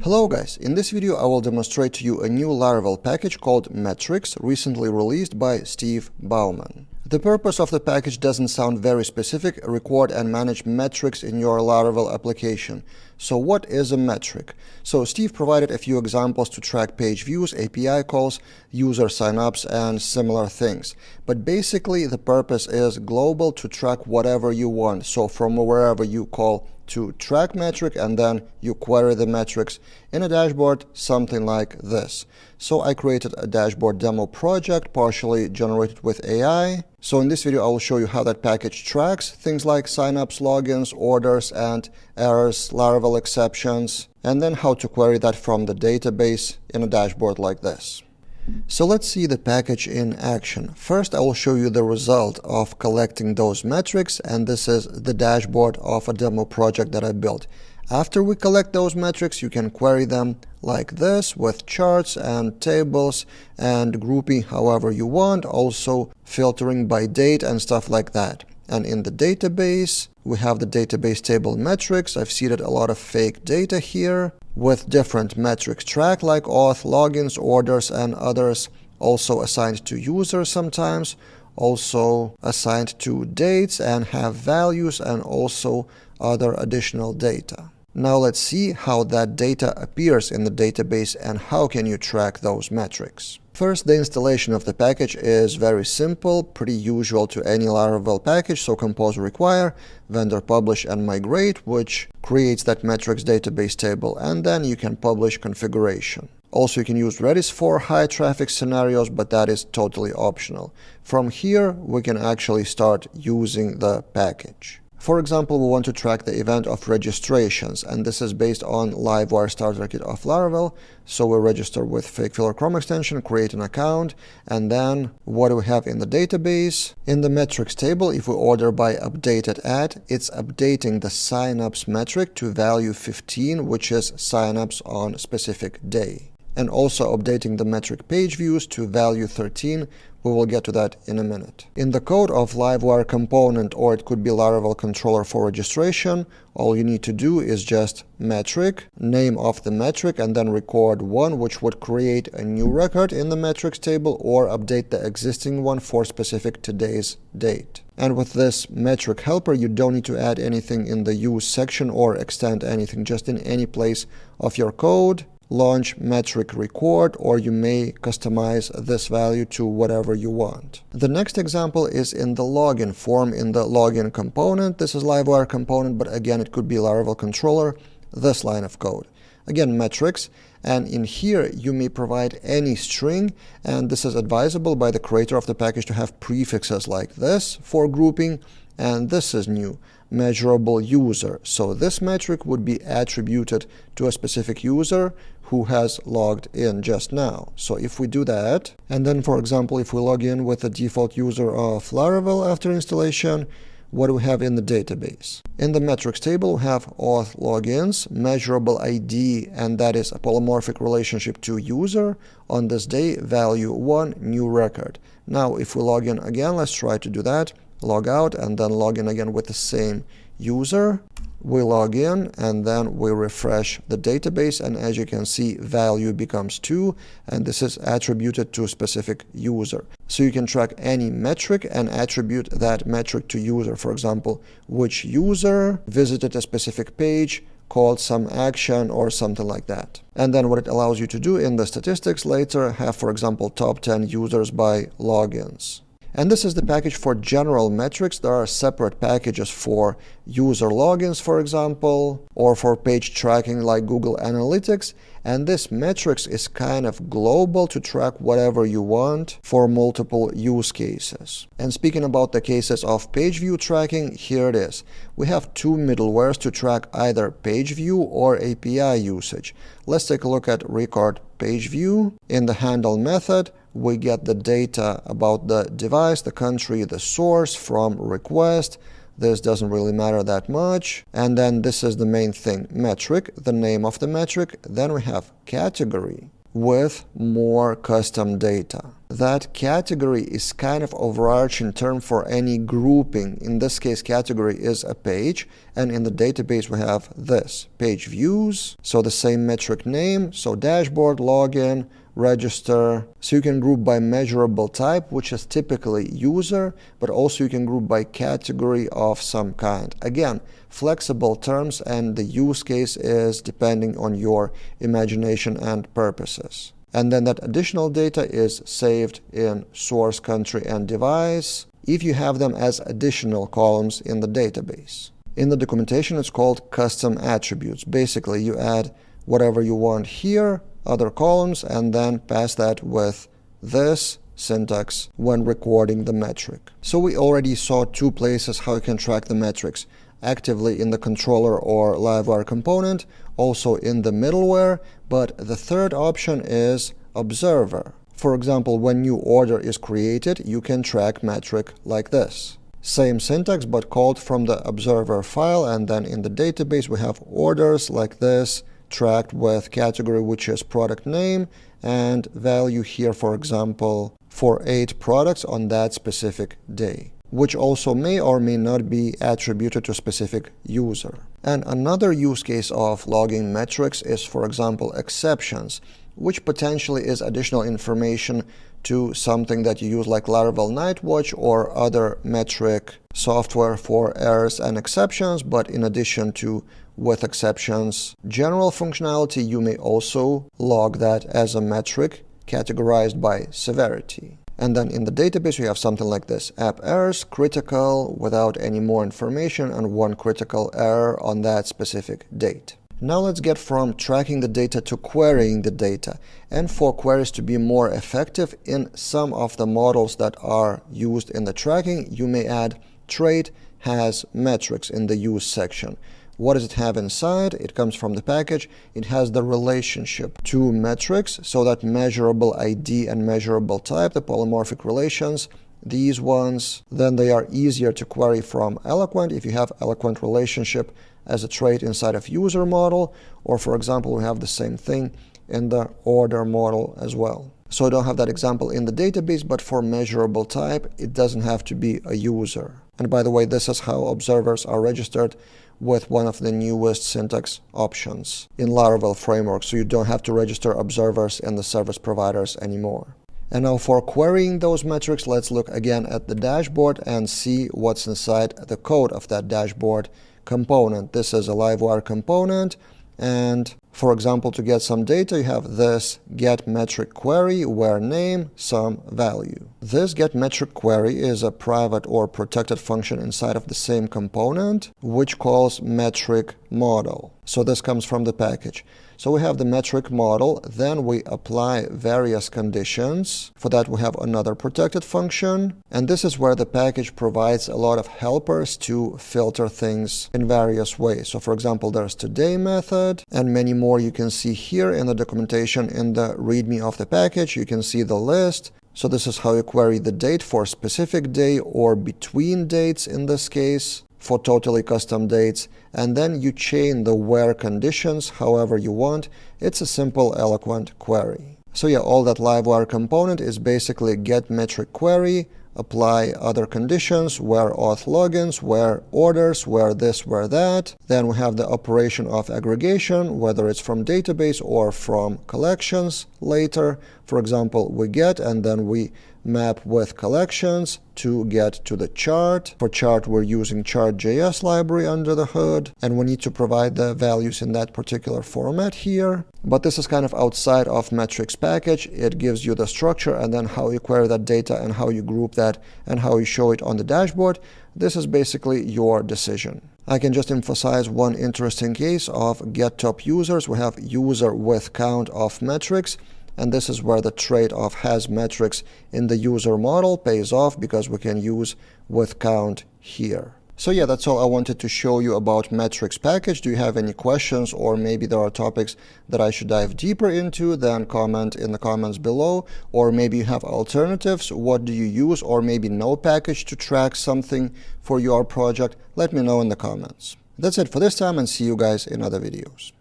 Hello guys, in this video I will demonstrate to you a new Laravel package called Metrics, recently released by Steve Bauman. The purpose of the package doesn't sound very specific: record and manage metrics in your Laravel application. So what is a metric? So Steve provided a few examples to track page views, API calls, user signups, and similar things. But basically the purpose is global, to track whatever you want. So from wherever you call to track metric, and then you query the metrics in a dashboard, something like this. So I created a dashboard demo project partially generated with AI. So in this video I will show you how that package tracks things like signups, logins, orders, and errors, Laravel exceptions, and then how to query that from the database in a dashboard like this. So let's see the package in action. First, I will show you the result of collecting those metrics, and this is the dashboard of a demo project that I built. After we collect those metrics, you can query them like this with charts and tables and grouping however you want, also filtering by date and stuff like that. And in the database, we have the database table metrics. I've seeded a lot of fake data here with different metrics tracked like auth, logins, orders, and others, also assigned to users sometimes, also assigned to dates and have values, and also other additional data. Now let's see how that data appears in the database and how can you track those metrics. First, the installation of the package is very simple, pretty usual to any Laravel package. So compose require, vendor publish and migrate, which creates that metrics database table, and then you can publish configuration. Also, you can use Redis for high traffic scenarios, but that is totally optional. From here, we can actually start using the package. For example, we want to track the event of registrations, and this is based on Livewire starter kit of Laravel. So we register with fake filler Chrome extension, create an account, and then what do we have in the database? In the metrics table, if we order by updated at, it's updating the signups metric to value 15, which is signups on a specific day. And also updating the metric page views to value 13. We will get to that in a minute. In the code of Livewire component, or it could be Laravel controller for registration, all you need to do is just metric, name of the metric, and then record one, which would create a new record in the metrics table or update the existing one for specific today's date. And with this metric helper, you don't need to add anything in the use section or extend anything, just in any place of your code. Launch metric record, or you may customize this value to whatever you want. The next example is in the login form in the login component. This is Livewire component, but again, it could be Laravel controller, this line of code. Again, metrics, and in here you may provide any string, and this is advisable by the creator of the package to have prefixes like this for grouping, and this is new. Measurable user. So this metric would be attributed to a specific user who has logged in just now. So if we do that, and then for example, if we log in with the default user of Laravel after installation, what do we have in the database? In the metrics table, we have auth logins, measurable ID, and that is a polymorphic relationship to user. On this day, value 1, new record. Now, if we log in again, let's try to do that. Log out and then log in again with the same user. We log in and then we refresh the database, and as you can see, value becomes 2, and this is attributed to a specific user. So you can track any metric and attribute that metric to user. For example, which user visited a specific page, called some action, or something like that. And then what it allows you to do in the statistics later, have for example top 10 users by logins. And this is the package for general metrics. There are separate packages for user logins, for example, or for page tracking like Google Analytics. And this metrics is kind of global to track whatever you want for multiple use cases. And speaking about the cases of page view tracking, here it is. We have two middlewares to track either page view or API usage. Let's take a look at record page view. In the handle method, we get the data about the device, the country, the source from request. This doesn't really matter that much. And then this is the main thing, metric, the name of the metric. Then we have category with more custom data. that category is kind of overarching term for any grouping. In this case, category is a page, and in the database we have this, page views, so the same metric name, so dashboard, login, register. So you can group by measurable type, which is typically user, but also you can group by category of some kind. Again, flexible terms, and the use case is depending on your imagination and purposes. And then that additional data is saved in source, country, and device if you have them as additional columns in the database. In the documentation, it's called custom attributes. Basically, you add whatever you want here, other columns, and then pass that with this syntax when recording the metric. So we already saw two places how you can track the metrics: actively in the controller or Livewire component, also in the middleware, but the third option is observer. For example, when new order is created, you can track metric like this. Same syntax, but called from the observer file, and then in the database we have orders like this, tracked with category which is product name, and value here, for example, for 8 products on that specific day, which also may or may not be attributed to a specific user. And another use case of logging metrics is, for example, exceptions, which potentially is additional information to something that you use like Laravel Nightwatch or other metric software for errors and exceptions. But in addition to with exceptions general functionality, you may also log that as a metric categorized by severity. And then in the database, you have something like this: app errors, critical, without any more information, and 1 critical error on that specific date. Now let's get from tracking the data to querying the data. And for queries to be more effective, in some of the models that are used in the tracking, you may add trait has metrics in the use section. What does it have inside? It comes from the package. It has the relationship to metrics, so that measurable ID and measurable type, the polymorphic relations, these ones, then they are easier to query from Eloquent if you have Eloquent relationship as a trait inside of user model, or for example, we have the same thing in the order model as well. So I don't have that example in the database, but for measurable type, it doesn't have to be a user. And by the way, this is how observers are registered with one of the newest syntax options in Laravel framework, so you don't have to register observers in the service providers anymore. And now for querying those metrics, let's look again at the dashboard and see what's inside the code of that dashboard component. This is a Livewire component, and for example, to get some data, you have this get metric query where name some value. This get metric query is a private or protected function inside of the same component, which calls metric model. So this comes from the package. So we have the metric model, then we apply various conditions. For that, we have another protected function. And this is where the package provides a lot of helpers to filter things in various ways. So for example, there's today method, and many more you can see here in the documentation. In the README of the package, you can see the list. So this is how you query the date for a specific day or between dates in this case, for totally custom dates, and then you chain the where conditions however you want. It's a simple Eloquent query. So yeah, all that Livewire component is basically get metric query, apply other conditions, where auth logins, where orders, where this, where that. Then we have the operation of aggregation, whether it's from database or from collections later. For example, we get and then we map with collections to get to the chart. For chart, we're using chart.js library under the hood, and we need to provide the values in that particular format here. But this is kind of outside of metrics package. It gives you the structure and then how you query that data and how you group that and how you show it on the dashboard. This is basically your decision. I can just emphasize one interesting case of get top users. We have user with count of metrics. And this is where the trait of has metrics in the user model pays off, because we can use with count here. So yeah, that's all I wanted to show you about metrics package. Do you have any questions, or maybe there are topics that I should dive deeper into? Then comment in the comments below. Or maybe you have alternatives. What do you use? Or maybe no package to track something for your project? Let me know in the comments. That's it for this time, and see you guys in other videos.